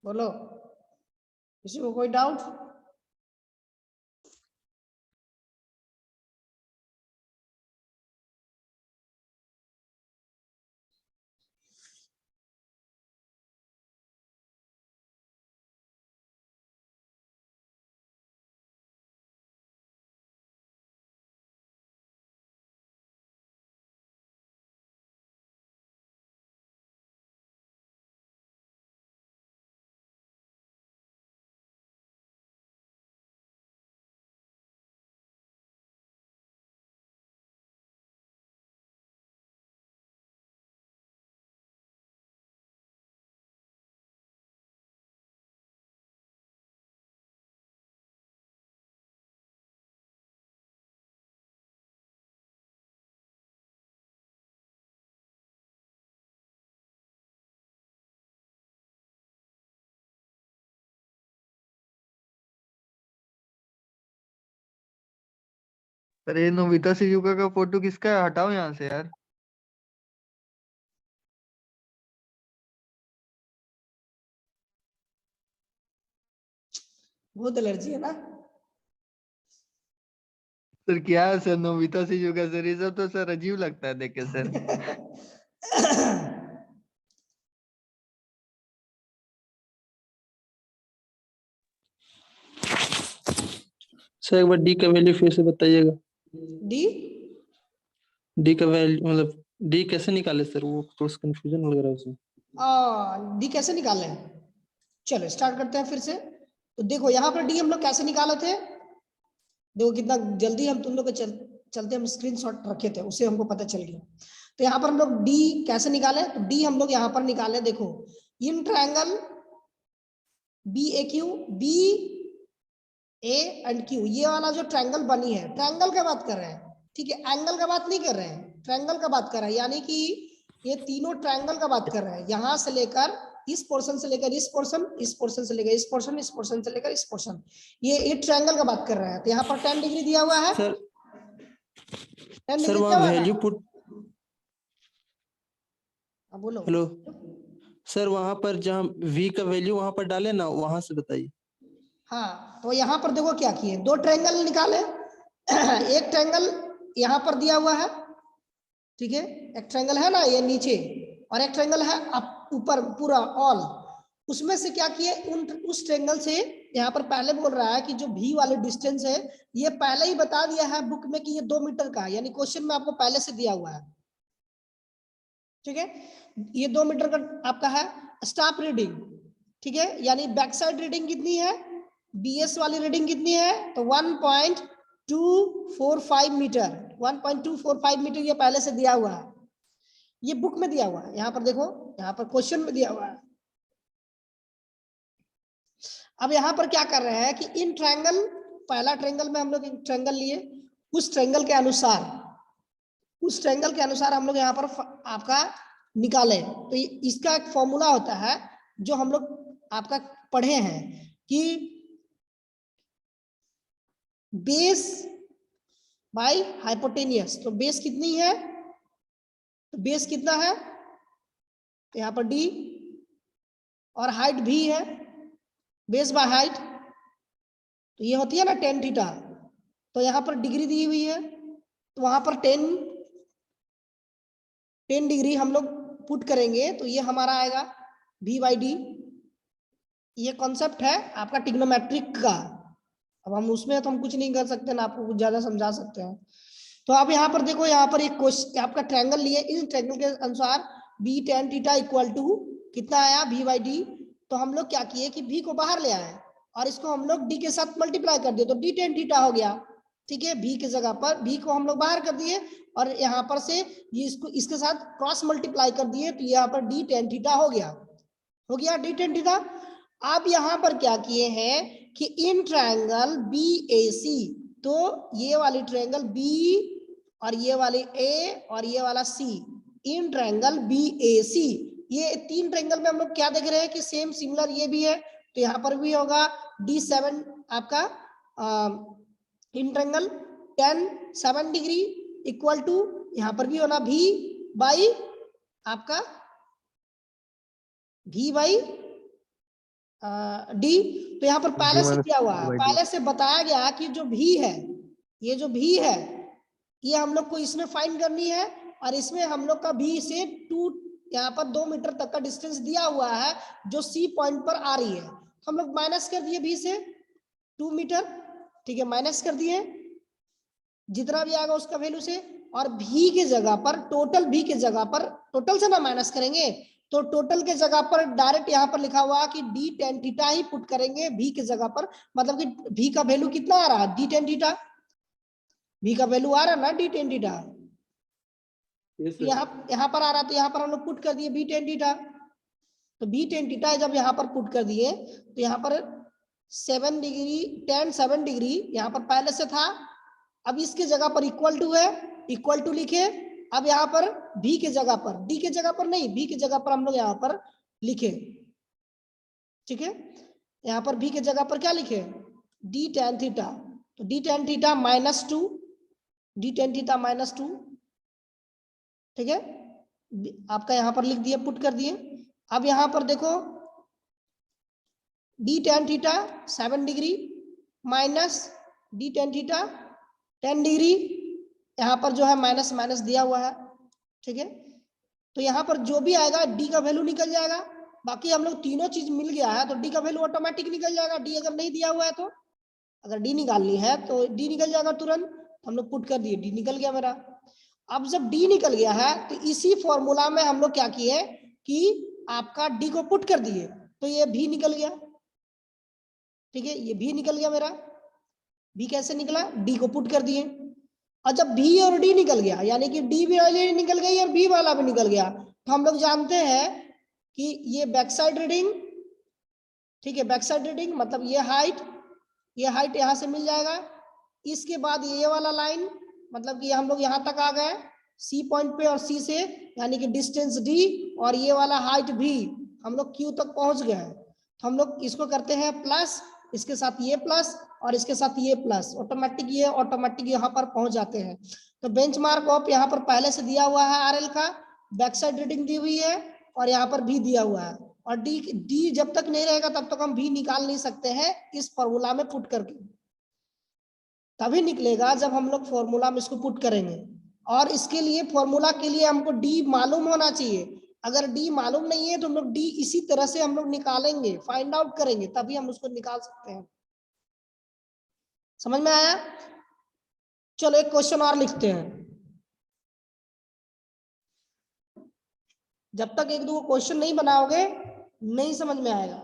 बोलो, किसी को कोई डाउट? अरे नोबिता शिजुका का फोटो किसका है? हटाओ यहाँ से यार। बहुत एलर्जी है ना। सर क्या है सर, नोबिता शिजुका सर, ये सब तो सर अजीब लगता है देख के सर। सर एक बार डी का वैल्यू फिर से बताइएगा। डी डी का वैल्यू मतलब डी कैसे निकाले सर, वो थोड़ा कंफ्यूजन लग रहा है उसमें। डी कैसे निकाले? चलो स्टार्ट करते हैं फिर से। तो देखो यहाँ पर डी हम लोग कैसे निकाले थे, देखो कितना जल्दी हम तुम लोग के चलते हम स्क्रीनशॉट रखे थे, उससे हमको पता चल गया। तो यहाँ पर हम लोग डी कैसे निकाले, तो डी हम लोग यहाँ पर निकाले, देखो in triangle B A Q, B A and Q, ये वाला जो ट्रायंगल बनी है, ट्रायंगल का बात कर रहे हैं, ठीक है, एंगल का बात नहीं कर रहे हैं, ट्रायंगल का बात कर रहे हैं, यानी कि ये तीनों ट्रायंगल का बात कर रहे हैं, यहां से लेकर इस पोर्शन से लेकर इस पोर्शन, इस पोर्शन से लेकर इस पोर्शन, इस पोर्शन से लेकर इस पोर्शन, ये ट्रायंगल का बात कर रहे हैं। तो यहाँ पर 10 डिग्री दिया हुआ है सर। 10 सर डिग्री वहाँ दिया हुआ वैल्यू है। पुट, बोलो। हेलो सर, वहाँ पर जहाँ v का वैल्यू वहाँ पर डाले ना, वहाँ से बताइए। हाँ तो यहाँ पर देखो क्या किए, दो ट्रायंगल निकाले। एक ट्रायंगल यहाँ पर दिया हुआ है, ठीक है, एक ट्रायंगल है ना ये नीचे, और एक ट्रायंगल है अप ऊपर पूरा ऑल। उसमें से क्या किए, उस ट्रायंगल से यहाँ पर पहले बोल रहा है कि जो भी वाले डिस्टेंस है, ये पहले ही बता दिया है बुक में कि ये 2 मीटर का है, यानी क्वेश्चन में आपको पहले से दिया हुआ है, ठीक है, ये 2 मीटर का आपका है। स्टाफ रीडिंग, ठीक है, यानी बैक साइड रीडिंग कितनी है, बीएस वाली रीडिंग कितनी है, तो 1.245 मीटर, 1.245 मीटर ये पहले से दिया हुआ है, ये बुक में दिया हुआ है। यहाँ पर देखो, यहाँ पर क्वेश्चन में दिया हुआ है। अब यहाँ पर क्या कर रहे हैं कि इन ट्रायंगल, पहला ट्रायंगल में हम लोग ट्रायंगल लिए, उस ट्रायंगल के अनुसार, उस ट्रायंगल के अनुसार हम लोग यहाँ पर आपका निकाले। तो इसका एक फॉर्मूला होता है जो हम लोग आपका पढ़े हैं कि बेस बाय हाइपोटेनियस। तो बेस कितनी है, तो बेस कितना है, तो यहाँ पर डी, और हाइट भी है, बेस बाय हाइट, तो ये होती है ना 10 थीटा। तो यहाँ पर डिग्री दी हुई है, तो वहां पर 10 डिग्री हम लोग पुट करेंगे, तो ये हमारा आएगा v बाई डी। ये कॉन्सेप्ट है आपका ट्रिग्नोमेट्रिक का, अब हम उसमें तो हम कुछ नहीं कर सकते ना, आपको कुछ ज्यादा समझा सकते हैं। तो आप यहाँ पर देखो, यहाँ पर एक क्वेश्चन आपका ट्रायंगल लिए, इस ट्रायंगल के अनुसार b tan theta equal to कितना आया, v बाई डी। तो हम लोग क्या किए कि v को बाहर ले आए और इसको हम लोग d के साथ मल्टीप्लाई कर दिए, तो d tan थीटा हो गया, ठीक है, v की जगह पर v को हम लोग बाहर कर दिए और यहाँ पर से ये इसको इसके साथ क्रॉस मल्टीप्लाई कर दिए, तो यहाँ पर d tan थीटा हो गया d tan थीटा। अब यहाँ पर क्या किए हैं कि इन ट्रायंगल BAC, तो ये वाली ट्रायंगल B और ये वाली A और ये वाला C, इन ट्रायंगल BAC, ये 3 ट्रायंगल में हम लोग क्या देख रहे हैं कि सेम सिमिलर ये भी है, तो यहाँ पर भी होगा D7 आपका in triangle tan 7 degree equal to, यहाँ पर भी होना V बाई आपका V बाई डी। तो यहाँ पर पहले से minus क्या हुआ है, by D. पहले से बताया गया कि जो भी है, ये जो भी है, ये हम लोग को इसमें फाइंड करनी है, और इसमें हम लोग का भी से 2, यहाँ पर 2 मीटर तक का डिस्टेंस दिया हुआ है जो सी पॉइंट पर आ रही है। हम लोग माइनस कर दिए भी से 2 मीटर, ठीक है, माइनस कर दिए जितना भी आएगा उसका वैल्यू से, और भी के जगह पर, टोटल भी के जगह पर, टोटल से ना माइनस करेंगे, तो टोटल के जगह पर डायरेक्ट यहाँ पर लिखा हुआ कि डी टेन थीटा ही पुट करेंगे भी के जगह पर, मतलब कि भी का वैल्यू कितना आ रहा है, डी टेन थीटा, भी का वैल्यू आ रहा है ना डी टेन थीटा, यहाँ पर आ रहा है, तो यहाँ पर हम लोग पुट कर दिए बी टेन थीटा। तो बी टेन थीटा जब यहाँ पर पुट कर दिए तो यहाँ पर 7 डिग्री, tan 7 डिग्री यहाँ पर पहले से था, अब इसके जगह पर इक्वल टू है, इक्वल टू लिखे, अब यहाँ पर भी के जगह पर, डी के जगह पर नहीं, भी के जगह पर हम लोग यहाँ पर लिखे, ठीक है, यहाँ पर भी के जगह पर क्या लिखे, डी tan थीटा, तो D tan theta -2, D tan theta -2, ठीक है, आपका यहाँ पर लिख दिए, पुट कर दिए। अब यहाँ पर देखो D tan theta 7 degree minus D tan theta 10 degree, यहाँ पर जो है माइनस माइनस दिया हुआ है, ठीक है, तो यहाँ पर जो भी आएगा डी का वैल्यू निकल जाएगा। बाकी हम लोग तीनों चीज मिल गया है तो डी का वैल्यू ऑटोमेटिक निकल जाएगा, डी अगर नहीं दिया हुआ है तो, अगर डी निकालनी है तो डी निकल जाएगा तुरंत, हम लोग पुट कर दिए, डी निकल गया मेरा। अब जब डी निकल गया है तो इसी फॉर्मूला में हम लोग क्या किए कि आपका डी को पुट कर दिए, तो ये भी निकल गया, ठीक है, ये भी निकल गया मेरा, बी कैसे निकला, डी को पुट कर दिए, और जब बी और डी निकल गया, यानी कि डी भी वाली निकल गई और बी वाला भी निकल गया, तो हम लोग जानते हैं कि ये बैक साइड रीडिंग, ठीक है, बैक साइड रीडिंग मतलब ये हाइट यहां से मिल जाएगा, इसके बाद ये वाला लाइन, मतलब कि हम लोग यहाँ तक आ गए सी पॉइंट पे, और सी से यानी कि डिस्टेंस डी, और ये वाला हाइट भी हम लोग क्यू तक पहुंच गए, तो हम लोग इसको करते हैं प्लस, इसके साथ ये प्लस और इसके साथ ये प्लस, ऑटोमेटिक ये ऑटोमेटिक यहाँ पर पहुंच जाते हैं। तो बेंचमार्क ऑफ यहाँ पर पहले से दिया हुआ है आरएल का, बैक साइड रीडिंग दी हुई है, और यहाँ पर भी दिया हुआ है, और डी जब तक नहीं रहेगा तब तक हम भी निकाल नहीं सकते हैं इस फॉर्मूला में पुट करके, तभी निकलेगा जब हम लोग फॉर्मूला में इसको पुट करेंगे, और इसके लिए फॉर्मूला के लिए हमको डी मालूम होना चाहिए, अगर डी मालूम नहीं है तो हम लोग डी इसी तरह से हम लोग निकालेंगे, फाइंड आउट करेंगे, तभी हम उसको निकाल सकते हैं। समझ में आया? चलो एक क्वेश्चन और लिखते हैं, जब तक एक दो क्वेश्चन नहीं बनाओगे नहीं समझ में आएगा।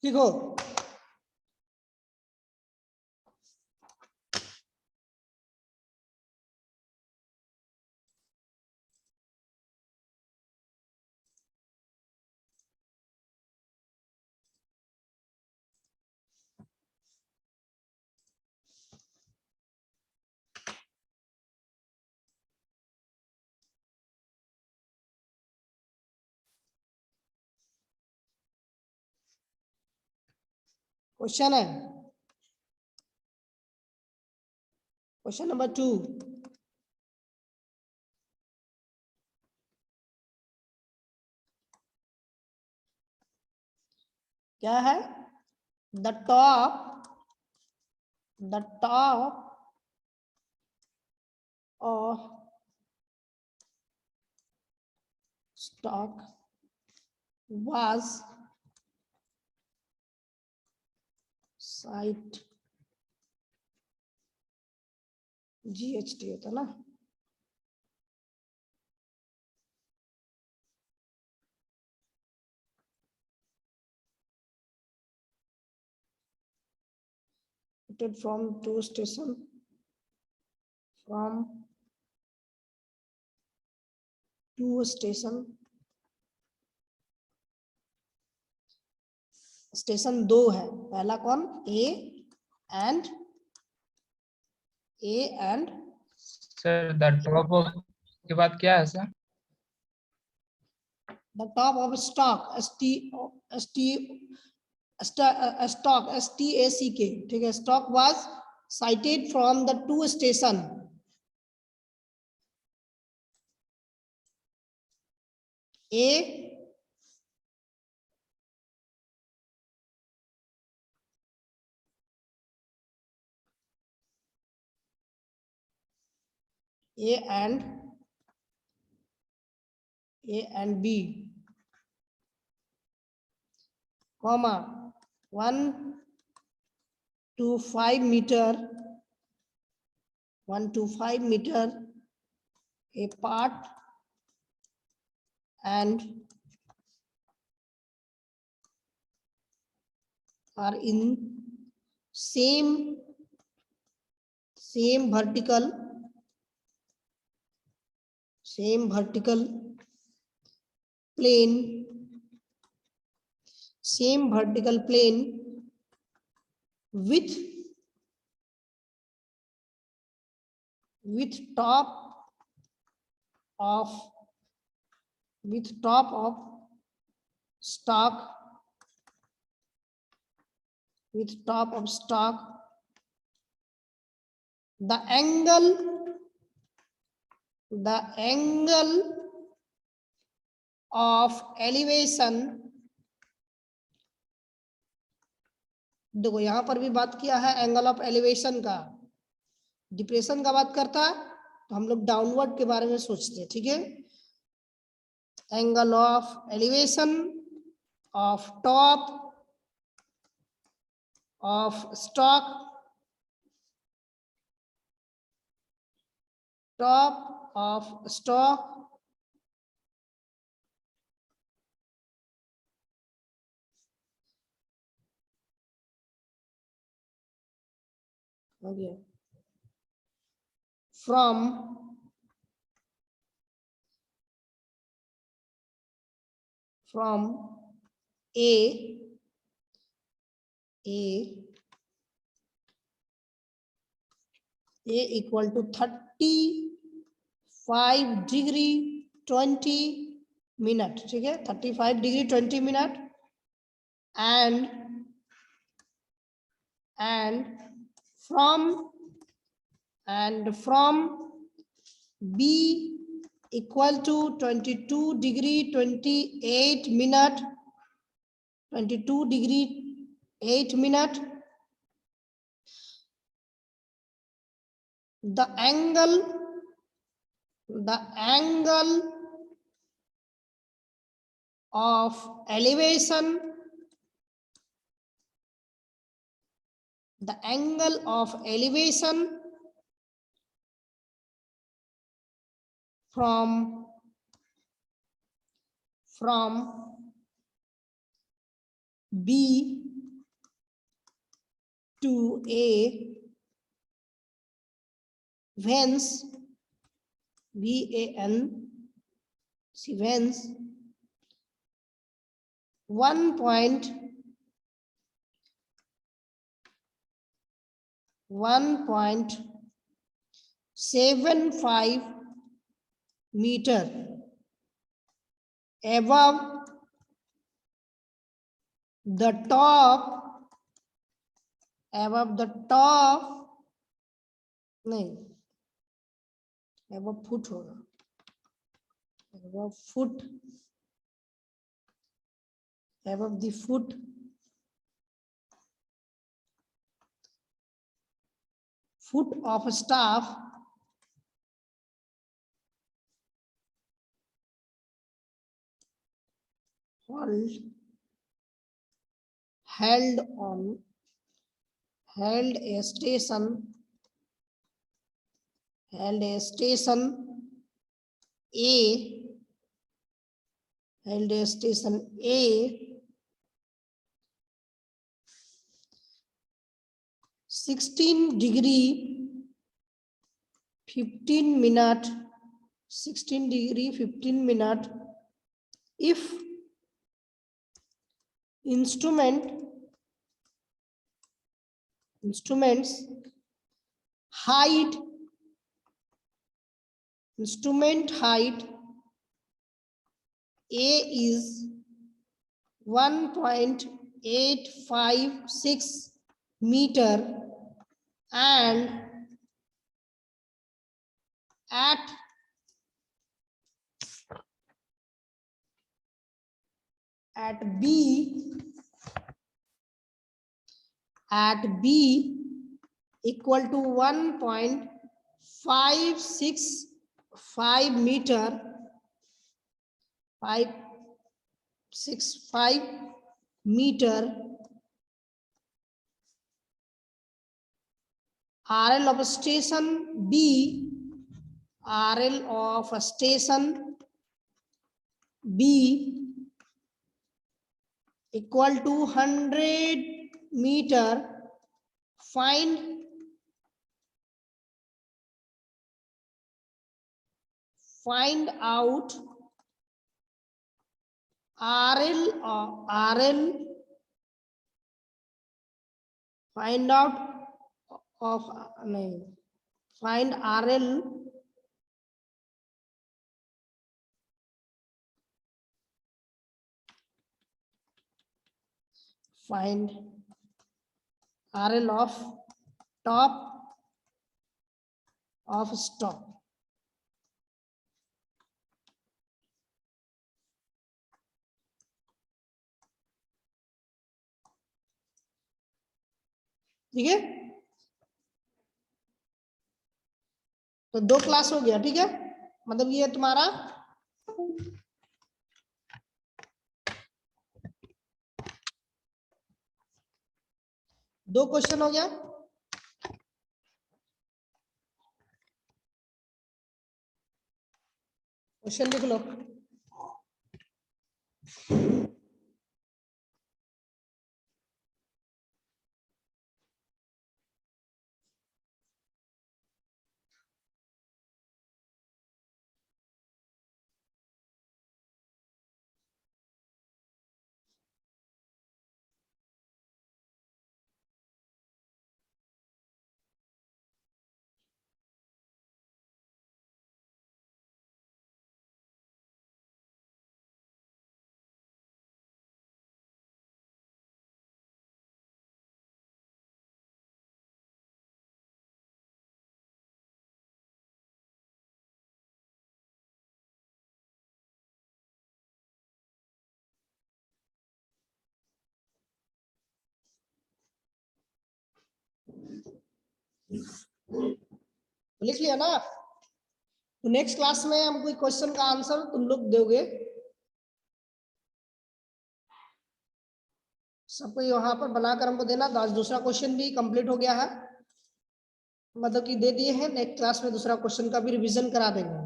देखो क्वेश्चन है, क्वेश्चन नंबर 2, क्या है, the top of stock was site GHT होता ना, from two station, from two station station 2 है, पहला कौन, A and sir the drop of के बाद क्या है sir? The top of stock, stock, STACK, ठीक है, stock was sighted from the 2 station, A and B, comma 1 to 5 meter, 1 to 5 meter apart and are in same vertical plane, with top of stock, the angle of elevation, देखो यहां पर भी बात किया है angle of elevation का, depression का बात करता है तो हम लोग डाउनवर्ड के बारे में सोचते हैं, ठीक है। Angle of elevation of top of stock, हो गया, from A equal to 35 degree 20 minute, ठीक है, 35 degree 20 minute, and from B equal to 22 degree 28 minute, 22 degree 8 minute, the angle of elevation, from B to A, whence whence 1.75 meter above the top, नहीं, above foot होगा, above the foot of staff held a station A 16 degree 15 minute, if instrument instruments height, instrument height A is 1.856 meter and at B equal to 1.565 meter, 565 meter. RL of station B, RL of station B equal to 100 meter. Find out RL find out of find RL find RL of top of stop. ठीक है, तो 2 class हो गया। ठीक है, मतलब ये तुम्हारा दो क्वेश्चन हो गया। क्वेश्चन लिख लो। लिख लिया ना? तो नेक्स्ट क्लास में हम कोई क्वेश्चन का आंसर तुम लोग दोगे। सबको यहाँ पर बनाकर हमको देना। दूसरा क्वेश्चन भी कंप्लीट हो गया है, मतलब कि दे दिए हैं। नेक्स्ट क्लास में दूसरा क्वेश्चन का भी रिवीजन करा देंगे।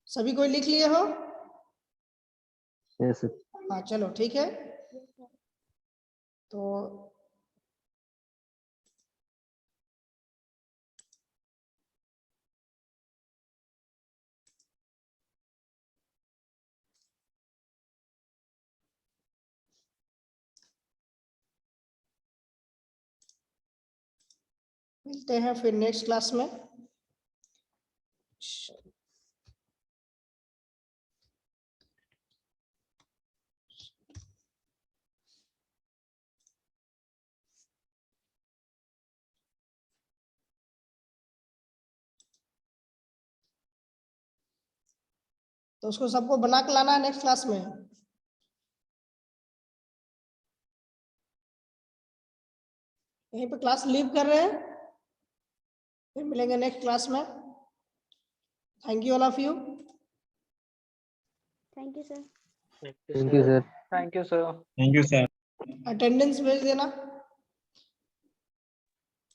सभी कोई लिख लिए हो? यस हाँ चलो ठीक है। तो मिलते हैं फिर नेक्स्ट क्लास में। तो उसको सबको बना के लाना है नेक्स्ट क्लास में। यहीं पे क्लास लीव कर रहे हैं, फिर मिलेंगे नेक्स्ट क्लास में। Thank you all of you. Thank you sir. Thank you sir. Thank you sir. Thank you, sir. Attendance भेज देना।